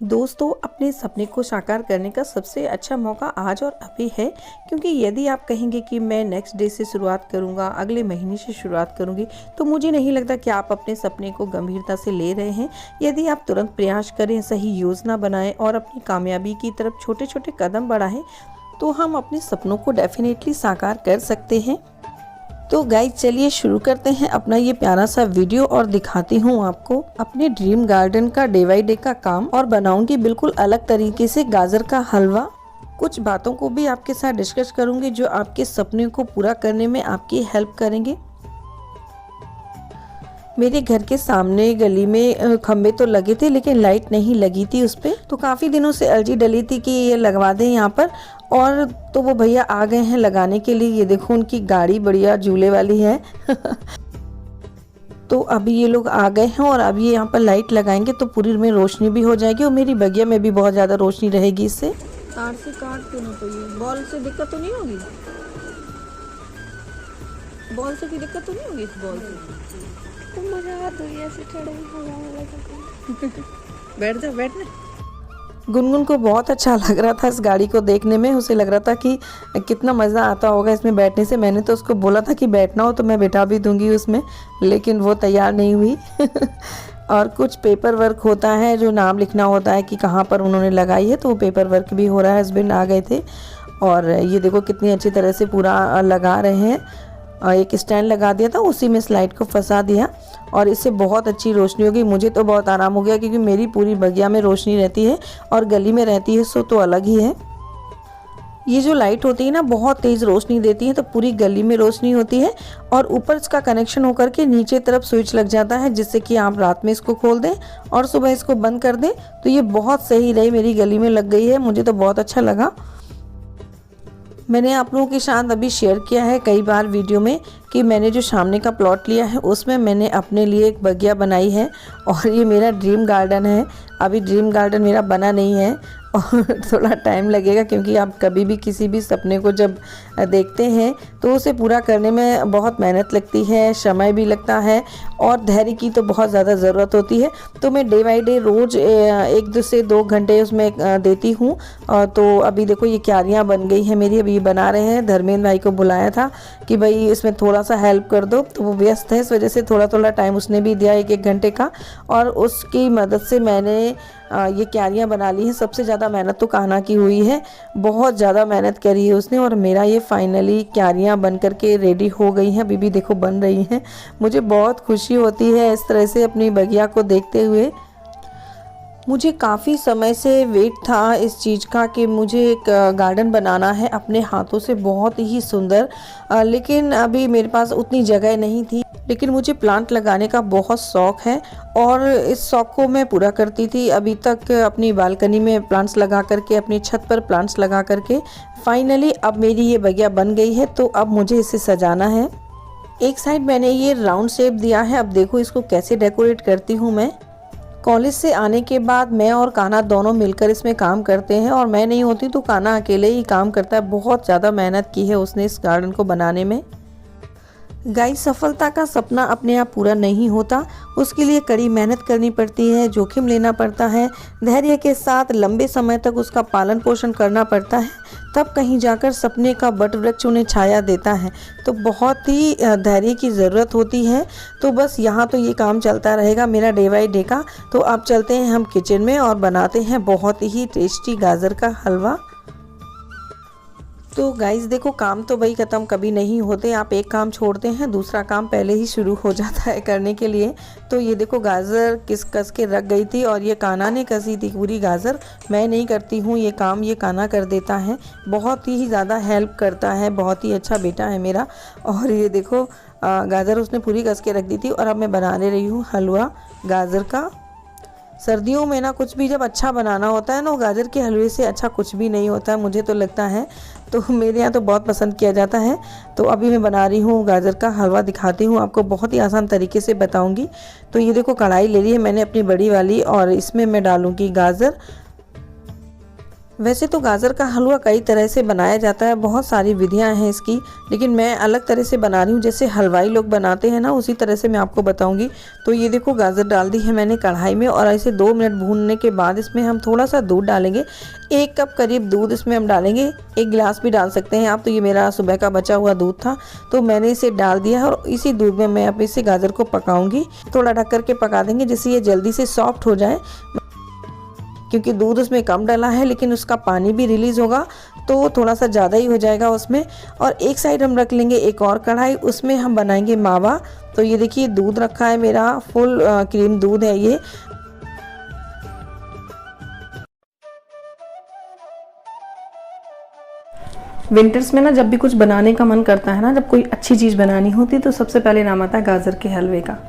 दोस्तों, अपने सपने को साकार करने का सबसे अच्छा मौका आज और अभी है, क्योंकि यदि आप कहेंगे कि मैं नेक्स्ट डे से शुरुआत करूंगा, अगले महीने से शुरुआत करूंगी, तो मुझे नहीं लगता कि आप अपने सपने को गंभीरता से ले रहे हैं। यदि आप तुरंत प्रयास करें, सही योजना बनाएं और अपनी कामयाबी की तरफ छोटे छोटे कदम बढ़ाएं, तो हम अपने सपनों को डेफिनेटली साकार कर सकते हैं। तो गाइज, चलिए शुरू करते हैं अपना ये प्यारा सा वीडियो और दिखाती हूँ आपको अपने ड्रीम गार्डन का डे बाई डे का काम, और बनाऊंगी बिल्कुल अलग तरीके से गाजर का हलवा। कुछ बातों को भी आपके साथ डिस्कस करूंगी जो आपके सपने को पूरा करने में आपकी हेल्प करेंगे। मेरे घर के सामने गली में खम्भे तो लगे थे, लेकिन लाइट नहीं लगी थी उस पे। तो काफ़ी दिनों से अर्जी डली थी कि ये लगवा दें यहाँ पर, और तो वो भैया आ गए हैं लगाने के लिए। ये देखो, उनकी गाड़ी बढ़िया झूले वाली है। तो अभी ये लोग आ गए हैं और अभी यहाँ पर लाइट लगाएंगे तो पूरी में रोशनी भी हो जाएगी, और मेरी बगिया में भी बहुत ज़्यादा रोशनी रहेगी इससे। तार से काट क्यों नहीं, तो ये बॉल से दिक्कत तो नहीं होगी? बॉल से भी दिक्कत तो नहीं होगी इस बॉल से? तो मजा आता है ऐसे चढ़े बैठ जा, बैठने। गुनगुन को बहुत अच्छा लग रहा था इस गाड़ी को देखने में। उसे लग रहा था कि कितना मज़ा आता होगा इसमें बैठने से। मैंने तो उसको बोला था कि बैठना हो तो मैं बैठा भी दूंगी उसमें, लेकिन वो तैयार नहीं हुई। और कुछ पेपर वर्क होता है, जो नाम लिखना होता है कि कहाँ पर उन्होंने लगाई है, तो वो पेपर वर्क भी हो रहा है। हस्बैंड आ गए थे और ये देखो कितनी अच्छी तरह से पूरा लगा रहे हैं। एक स्टैंड लगा दिया था, उसी में स्लाइड को फंसा दिया और इससे बहुत अच्छी रोशनी होगी। मुझे तो बहुत आराम हो गया, क्योंकि मेरी पूरी बगिया में रोशनी रहती है और गली में रहती है, सो तो अलग ही है। ये जो लाइट होती है ना, बहुत तेज़ रोशनी देती है, तो पूरी गली में रोशनी होती है। और ऊपर इसका कनेक्शन होकर के नीचे तरफ स्विच लग जाता है, जिससे कि आप रात में इसको खोल दें और सुबह इसको बंद कर दें। तो ये बहुत सही रही, मेरी गली में लग गई है, मुझे तो बहुत अच्छा लगा। मैंने आप लोगों के साथ अभी शेयर किया है कई बार वीडियो में कि मैंने जो सामने का प्लॉट लिया है उसमें मैंने अपने लिए एक बगिया बनाई है, और ये मेरा ड्रीम गार्डन है। अभी ड्रीम गार्डन मेरा बना नहीं है और थोड़ा टाइम लगेगा, क्योंकि आप कभी भी किसी भी सपने को जब देखते हैं तो उसे पूरा करने में बहुत मेहनत लगती है, समय भी लगता है और धैर्य की तो बहुत ज़्यादा ज़रूरत होती है। तो मैं डे बाई डे रोज़ 1 से 2 घंटे उसमें देती हूँ। तो अभी देखो ये क्यारियाँ बन गई हैं मेरी, अभी बना रहे हैं। धर्मेंद्र भाई को बुलाया था कि भाई इसमें थोड़ा सा हेल्प कर दो, तो वो व्यस्त है, इस वजह से थोड़ा थोड़ा टाइम उसने भी दिया, 1 घंटे का, और उसकी मदद से मैंने ये क्यारियाँ बना ली हैं। सबसे ज़्यादा मेहनत तो कान्हा की हुई है, बहुत ज़्यादा मेहनत करी है उसने, और मेरा ये फाइनली क्यारियाँ बन करके रेडी हो गई हैं। अभी भी देखो बन रही हैं। मुझे बहुत खुशी होती है इस तरह से अपनी बगिया को देखते हुए। मुझे काफ़ी समय से वेट था इस चीज़ का कि मुझे एक गार्डन बनाना है अपने हाथों से, बहुत ही सुंदर, लेकिन अभी मेरे पास उतनी जगह नहीं थी। लेकिन मुझे प्लांट लगाने का बहुत शौक़ है और इस शौक़ को मैं पूरा करती थी अभी तक, अपनी बालकनी में प्लांट्स लगा करके, अपनी छत पर प्लांट्स लगा करके। फाइनली अब मेरी ये बगिया बन गई है, तो अब मुझे इसे सजाना है। एक साइड मैंने ये राउंड शेप दिया है, अब देखो इसको कैसे डेकोरेट करती हूँ मैं। कॉलेज से आने के बाद मैं और कान्हा दोनों मिलकर इसमें काम करते हैं, और मैं नहीं होती तो कान्हा अकेले ही काम करता है। बहुत ज़्यादा मेहनत की है उसने इस गार्डन को बनाने में। गाइस, सफलता का सपना अपने आप पूरा नहीं होता, उसके लिए कड़ी मेहनत करनी पड़ती है, जोखिम लेना पड़ता है, धैर्य के साथ लंबे समय तक उसका पालन पोषण करना पड़ता है, तब कहीं जाकर सपने का बट वृक्ष उन्हें छाया देता है। तो बहुत ही धैर्य की ज़रूरत होती है। तो बस यहाँ तो ये काम चलता रहेगा मेरा डे बाई डे का। तो अब चलते हैं हम किचन में और बनाते हैं बहुत ही टेस्टी गाजर का हलवा। तो गाइस देखो, काम तो भाई ख़त्म कभी नहीं होते। आप एक काम छोड़ते हैं, दूसरा काम पहले ही शुरू हो जाता है करने के लिए। तो ये देखो गाजर कस के रख गई थी, और ये कान्हा ने कसी थी पूरी गाजर। मैं नहीं करती हूँ ये काम, ये कान्हा कर देता है, बहुत ही ज़्यादा हेल्प करता है, बहुत ही अच्छा बेटा है मेरा। और ये देखो गाजर उसने पूरी कस के रख दी थी, और अब मैं बनाने रही हूँ हलवा गाजर का। सर्दियों में ना कुछ भी जब अच्छा बनाना होता है ना, गाजर के हलवे से अच्छा कुछ भी नहीं होता है, मुझे तो लगता है। तो मेरे यहाँ तो बहुत पसंद किया जाता है। तो अभी मैं बना रही हूँ गाजर का हलवा, दिखाती हूँ आपको, बहुत ही आसान तरीके से बताऊँगी। तो ये देखो कढ़ाई ले ली है मैंने अपनी बड़ी वाली, और इसमें मैं डालूँगी गाजर। वैसे तो गाजर का हलवा कई तरह से बनाया जाता है, बहुत सारी विधियां हैं इसकी, लेकिन मैं अलग तरह से बना रही हूँ। जैसे हलवाई लोग बनाते हैं ना, उसी तरह से मैं आपको बताऊंगी। तो ये देखो गाजर डाल दी है मैंने कढ़ाई में, और ऐसे 2 मिनट भूनने के बाद इसमें हम थोड़ा सा दूध डालेंगे। 1 कप करीब दूध इसमें हम डालेंगे, 1 गिलास भी डाल सकते हैं आप। तो ये मेरा सुबह का बचा हुआ दूध था, तो मैंने इसे डाल दिया है और इसी दूध में मैं अब इसे गाजर को पकाऊंगी। थोड़ा ढक करके पका देंगे जिससे ये जल्दी से सॉफ्ट हो जाए, क्योंकि दूध उसमें कम डाला है लेकिन उसका पानी भी रिलीज़ होगा तो थोड़ा सा ज़्यादा ही हो जाएगा उसमें। और एक साइड हम रख लेंगे एक और कढ़ाई, उसमें हम बनाएंगे मावा। तो ये देखिए दूध रखा है मेरा, फुल क्रीम दूध है ये। विंटर्स में ना जब भी कुछ बनाने का मन करता है ना, जब कोई अच्छी चीज़ बनानी होती है तो सबसे पहले नाम आता है गाजर के हलवे का।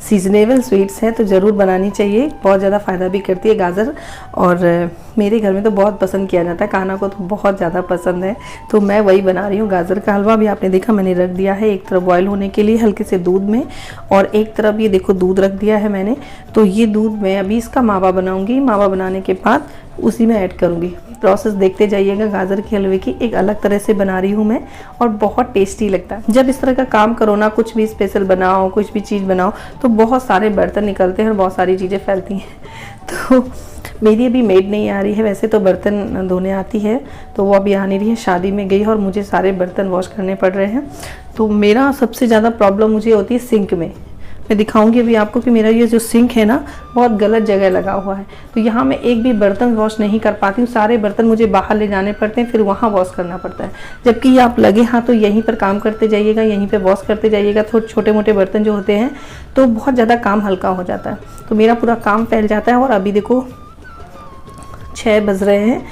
सीजनेबल स्वीट्स है तो ज़रूर बनानी चाहिए, बहुत ज़्यादा फ़ायदा भी करती है गाजर। और मेरे घर में तो बहुत पसंद किया जाता है, कान्हा को तो बहुत ज़्यादा पसंद है, तो मैं वही बना रही हूँ। गाजर का हलवा भी आपने देखा मैंने रख दिया है एक तरफ बॉयल होने के लिए हल्के से दूध में, और एक तरफ ये देखो दूध रख दिया है मैंने। तो ये दूध मैं अभी इसका मावा बनाऊँगी, मावा बनाने के बाद उसी में ऐड करूँगी। प्रोसेस देखते जाइएगा। गाजर के हलवे की एक अलग तरह से बना रही हूँ मैं, और बहुत टेस्टी लगता है। जब इस तरह का काम करो ना, कुछ भी स्पेशल बनाओ, कुछ भी चीज़ बनाओ, तो बहुत सारे बर्तन निकलते हैं और बहुत सारी चीज़ें फैलती हैं। तो मेरी अभी मेड नहीं आ रही है, वैसे तो बर्तन धोने आती है, तो वो अभी आ नहीं रही है, शादी में गई है और मुझे सारे बर्तन वॉश करने पड़ रहे हैं। तो मेरा सबसे ज़्यादा प्रॉब्लम मुझे होती है सिंक में। मैं दिखाऊंगी अभी आपको कि मेरा ये जो सिंक है ना, बहुत गलत जगह लगा हुआ है। तो यहाँ मैं एक भी बर्तन वॉश नहीं कर पाती हूँ, सारे बर्तन मुझे बाहर ले जाने पड़ते हैं, फिर वहाँ वॉश करना पड़ता है। जबकि आप लगे हाथ तो यहीं पर काम करते जाइएगा, यहीं पे वॉश करते जाइएगा। थोड़े छोटे मोटे बर्तन जो होते हैं तो बहुत ज़्यादा काम हल्का हो जाता है, तो मेरा पूरा काम फैल जाता है। और अभी देखो 6 बज रहे हैं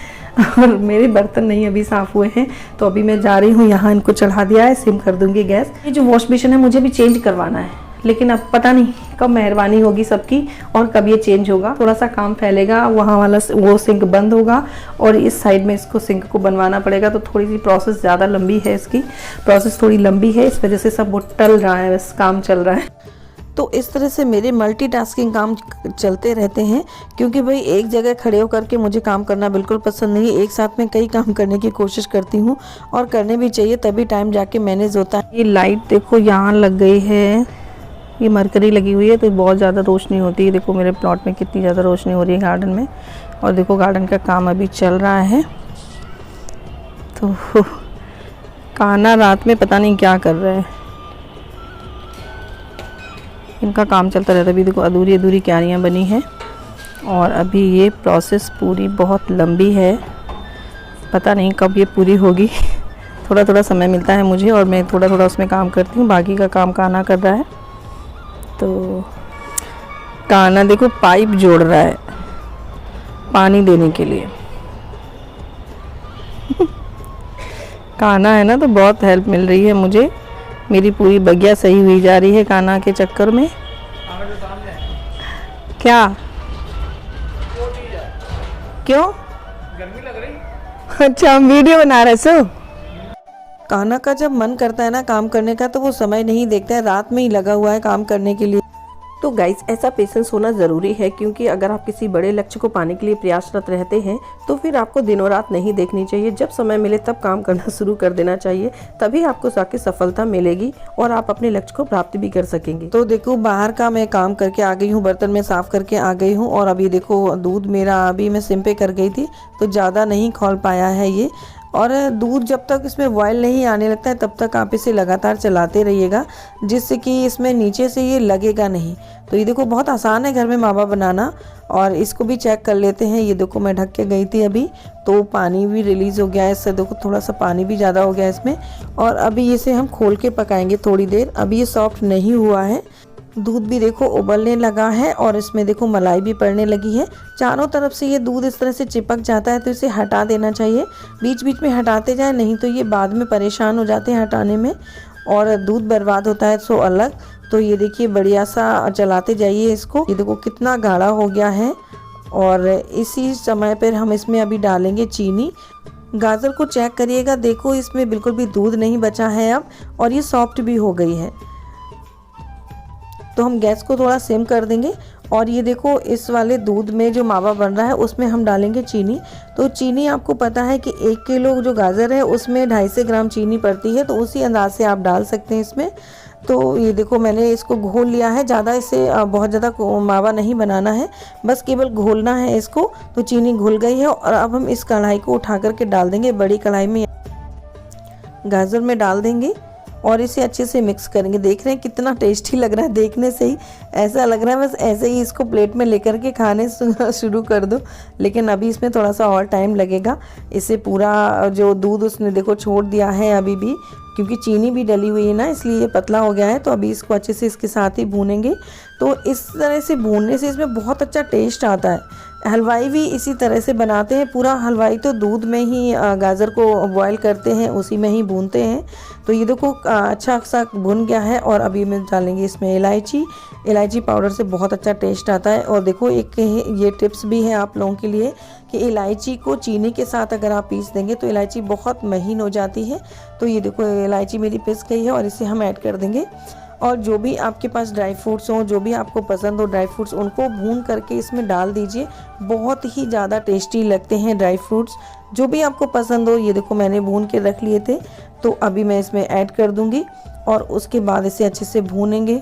और मेरे बर्तन नहीं अभी साफ़ हुए हैं, तो अभी मैं जा रही हूँ यहाँ, इनको चढ़ा दिया है, सिम कर दूँगी गैस। ये जो वॉश बेसिन है मुझे भी चेंज करवाना है, लेकिन अब पता नहीं कब मेहरबानी होगी सबकी और कब ये चेंज होगा। थोड़ा सा काम फैलेगा, वहाँ वाला वो सिंक बंद होगा और इस साइड में इसको सिंक को बनवाना पड़ेगा। तो थोड़ी सी प्रोसेस ज़्यादा लंबी है, इसकी प्रोसेस थोड़ी लंबी है, इस वजह से सब वो टल रहा है, बस काम चल रहा है। तो इस तरह से मेरे मल्टीटास्किंग काम चलते रहते हैं, क्योंकि भाई एक जगह खड़े होकर के मुझे काम करना बिल्कुल पसंद नहीं है। एक साथ में कई काम करने की कोशिश करती हूँ और करने भी चाहिए, तभी टाइम जाके मैनेज होता है। ये लाइट देखो यहाँ लग गई है, ये मरकरी लगी हुई है, तो बहुत ज़्यादा रोशनी होती है। देखो मेरे प्लॉट में कितनी ज़्यादा रोशनी हो रही है गार्डन में। और देखो गार्डन का काम अभी चल रहा है। तो कान्हा रात में पता नहीं क्या कर रहे हैं, इनका काम चलता रहता है। अभी देखो अधूरी अधूरी क्यारियाँ बनी हैं और अभी ये प्रोसेस पूरी बहुत लंबी है, पता नहीं कब ये पूरी होगी। थोड़ा थोड़ा समय मिलता है मुझे और मैं थोड़ा थोड़ा उसमें काम करती हूँ, बाकी का काम कान्हा कर रहा है। तो कान्हा देखो पाइप जोड़ रहा है पानी देने के लिए। कान्हा है ना, तो बहुत हेल्प मिल रही है मुझे, मेरी पूरी बगिया सही हुई जा रही है कान्हा के चक्कर में। क्या क्यों गर्मी लग रही? अच्छा हम वीडियो बना रहे सो। कान्हा का जब मन करता है ना काम करने का, तो वो समय नहीं देखता है, रात में ही लगा हुआ है काम करने के लिए। तो गाइस ऐसा पेशेंस होना ज़रूरी है, क्योंकि अगर आप किसी बड़े लक्ष्य को पाने के लिए प्रयासरत रहते हैं तो फिर आपको दिनों रात नहीं देखनी चाहिए। जब समय मिले तब काम करना शुरू कर देना चाहिए, तभी आपको जाके सफलता मिलेगी और आप अपने लक्ष्य को प्राप्त भी कर सकेंगे। तो देखो बाहर का मैं काम करके आ गई हूँ, बर्तन में साफ करके आ गई हूँ। और अभी देखो दूध मेरा अभी मैं सिम पे कर गई थी, तो ज़्यादा नहीं खौल पाया है ये। और दूध जब तक इसमें बॉयल नहीं आने लगता है तब तक आप इसे लगातार चलाते रहिएगा, जिससे कि इसमें नीचे से ये लगेगा नहीं। तो ये देखो बहुत आसान है घर में मावा बनाना। और इसको भी चेक कर लेते हैं। ये देखो मैं ढक के गई थी अभी, तो पानी भी रिलीज़ हो गया है इससे, देखो थोड़ा सा पानी भी ज़्यादा हो गया है इसमें। और अभी इसे हम खोल के पकाएंगे थोड़ी देर। अभी ये सॉफ्ट नहीं हुआ है, दूध भी देखो उबलने लगा है और इसमें देखो मलाई भी पड़ने लगी है। चारों तरफ से ये दूध इस तरह से चिपक जाता है, तो इसे हटा देना चाहिए। बीच बीच में हटाते जाए, नहीं तो ये बाद में परेशान हो जाते हैं हटाने में और दूध बर्बाद होता है सो अलग। तो ये देखिए बढ़िया सा चलाते जाइए इसको। ये देखो कितना गाढ़ा हो गया है। और इसी समय पर हम इसमें अभी डालेंगे चीनी। गाजर को चेक करिएगा, देखो इसमें बिल्कुल भी दूध नहीं बचा है अब, और ये सॉफ्ट भी हो गई है। तो हम गैस को थोड़ा सिम कर देंगे और ये देखो इस वाले दूध में जो मावा बन रहा है उसमें हम डालेंगे चीनी। तो चीनी आपको पता है कि 1 किलो जो गाजर है उसमें 250 ग्राम चीनी पड़ती है, तो उसी अंदाज से आप डाल सकते हैं इसमें। तो ये देखो मैंने इसको घोल लिया है, ज़्यादा इसे बहुत ज़्यादा मावा नहीं बनाना है, बस केवल घोलना है इसको। तो चीनी घुल गई है और अब हम इस कढ़ाई को उठा करके डाल देंगे, बड़ी कढ़ाई में गाजर में डाल देंगे और इसे अच्छे से मिक्स करेंगे। देख रहे हैं कितना टेस्टी लग रहा है, देखने से ही ऐसा लग रहा है बस ऐसे ही इसको प्लेट में लेकर के खाने शुरू कर दो। लेकिन अभी इसमें थोड़ा सा और टाइम लगेगा। इसे पूरा जो दूध उसने देखो छोड़ दिया है अभी भी, क्योंकि चीनी भी डली हुई है ना, इसलिए ये पतला हो गया है। तो अभी इसको अच्छे से इसके साथ ही भूनेंगे। तो इस तरह से भूनने से इसमें बहुत अच्छा टेस्ट आता है। हलवाई भी इसी तरह से बनाते हैं, पूरा हलवाई तो दूध में ही गाजर को बॉईल करते हैं, उसी में ही भूनते हैं। तो ये देखो अच्छा सा भुन गया है और अभी मैं डालेंगे इसमें इलायची पाउडर से बहुत अच्छा टेस्ट आता है। और देखो एक ये टिप्स भी है आप लोगों के लिए कि इलायची को चीनी के साथ अगर आप पीस देंगे तो इलायची बहुत महीन हो जाती है। तो ये देखो इलायची मेरी पिस गई है और इसे हम ऐड कर देंगे। और जो भी आपके पास ड्राई फ्रूट्स हों, जो भी आपको पसंद हो ड्राई फ्रूट्स, उनको भून करके इसमें डाल दीजिए। बहुत ही ज़्यादा टेस्टी लगते हैं ड्राई फ्रूट्स, जो भी आपको पसंद हो। ये देखो मैंने भून के रख लिए थे, तो अभी मैं इसमें ऐड कर दूंगी और उसके बाद इसे अच्छे से भूनेंगे।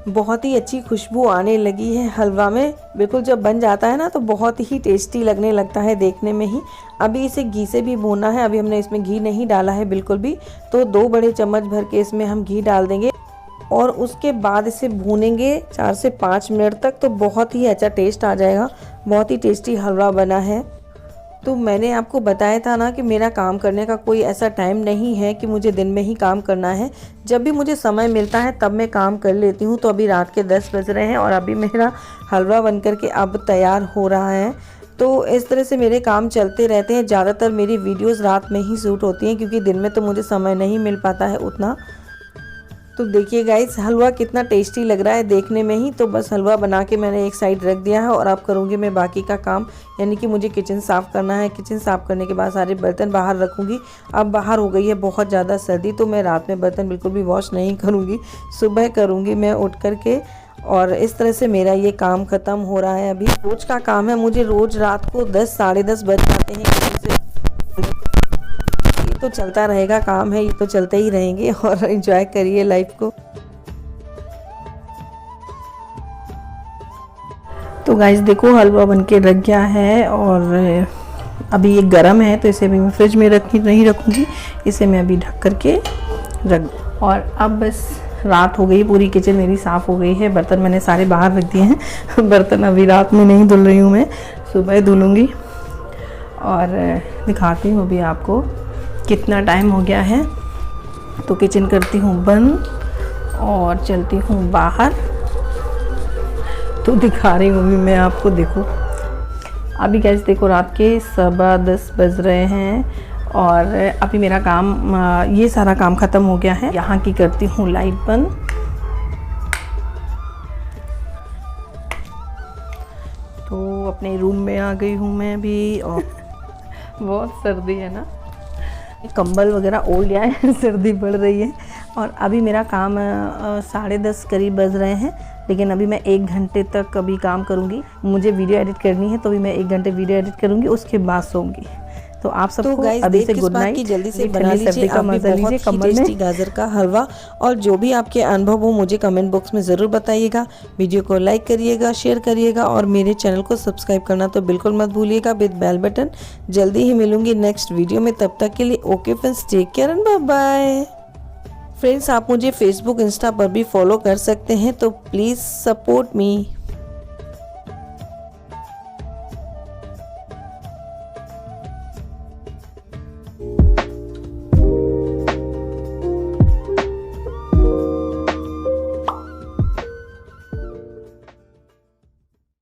बहुत ही अच्छी खुशबू आने लगी है हलवा में। बिल्कुल जब बन जाता है ना तो बहुत ही टेस्टी लगने लगता है देखने में ही। अभी इसे घी से भी भूनना है, अभी हमने इसमें घी नहीं डाला है बिल्कुल भी। तो 2 बड़े चम्मच भर के इसमें हम घी डाल देंगे और उसके बाद इसे भूनेंगे 4 से 5 मिनट तक। तो बहुत ही अच्छा टेस्ट आ जाएगा, बहुत ही टेस्टी हलवा बना है। तो मैंने आपको बताया था ना कि मेरा काम करने का कोई ऐसा टाइम नहीं है कि मुझे दिन में ही काम करना है। जब भी मुझे समय मिलता है तब मैं काम कर लेती हूँ। तो अभी रात के 10 बज रहे हैं और अभी मेरा हलवा बनकर के अब तैयार हो रहा है। तो इस तरह से मेरे काम चलते रहते हैं। ज़्यादातर मेरी वीडियोस रात में ही शूट होती हैं, क्योंकि दिन में तो मुझे समय नहीं मिल पाता है उतना। तो देखिए गाइस हलवा कितना टेस्टी लग रहा है देखने में ही। तो बस हलवा बना के मैंने एक साइड रख दिया है और अब करूँगी मैं बाकी का काम, यानी कि मुझे किचन साफ़ करना है। किचन साफ़ करने के बाद सारे बर्तन बाहर रखूँगी। अब बाहर हो गई है बहुत ज़्यादा सर्दी, तो मैं रात में बर्तन बिल्कुल भी वॉश नहीं करूँगी, सुबह करूँगी मैं उठ कर के। और इस तरह से मेरा ये काम ख़त्म हो रहा है। अभी रोज़ का काम है, मुझे रोज़ रात को 10 साढ़े 10 बज जाते हैं। ये तो चलता रहेगा, काम है, ये तो चलते ही रहेंगे। और एंजॉय करिए लाइफ को। तो गाइस देखो हलवा बनके रख गया है और अभी ये गर्म है, तो इसे भी मैं फ्रिज में नहीं रखूँगी, इसे मैं अभी ढक करके रख। और अब बस रात हो गई, पूरी किचन मेरी साफ़ हो गई है। बर्तन मैंने सारे बाहर रख दिए हैं। बर्तन अभी रात में नहीं धुल रही हूँ मैं, सुबह धुलूँगी। और दिखाती हूँ अभी आपको कितना टाइम हो गया है। तो किचन करती हूँ बंद और चलती हूँ बाहर। तो दिखा रही हूँ अभी मैं आपको, देखो अभी गैस देखो रात के 10:15 बज रहे हैं और अभी मेरा काम ये सारा काम ख़त्म हो गया है। यहाँ की करती हूँ लाइट बंद। तो अपने रूम में आ गई हूँ मैं भी और बहुत सर्दी है ना, कंबल वगैरह ओढ़ लिया है, सर्दी बढ़ रही है। और अभी मेरा काम 10:30 करीब बज रहे हैं, लेकिन अभी मैं 1 घंटे तक अभी काम करूँगी। मुझे वीडियो एडिट करनी है, तो अभी मैं 1 घंटे वीडियो एडिट करूँगी, उसके बाद सोऊंगी। तो आप सबको अभी से गुड नाइट। जल्दी से बना लीजिए, आप भी बहुत ही टेस्टी गाजर का हलवा। और जो भी आपके अनुभव हो मुझे कमेंट बॉक्स में ज़रूर बताइएगा। वीडियो को लाइक करिएगा, शेयर करिएगा और मेरे चैनल को सब्सक्राइब करना तो बिल्कुल मत भूलिएगा विद बेल बटन। जल्दी ही मिलूंगी नेक्स्ट वीडियो में, तब तक के लिए okay friends, take care and bye bye. Friends आप मुझे फेसबुक इंस्टा पर भी फॉलो कर सकते हैं, तो प्लीज़ सपोर्ट मी।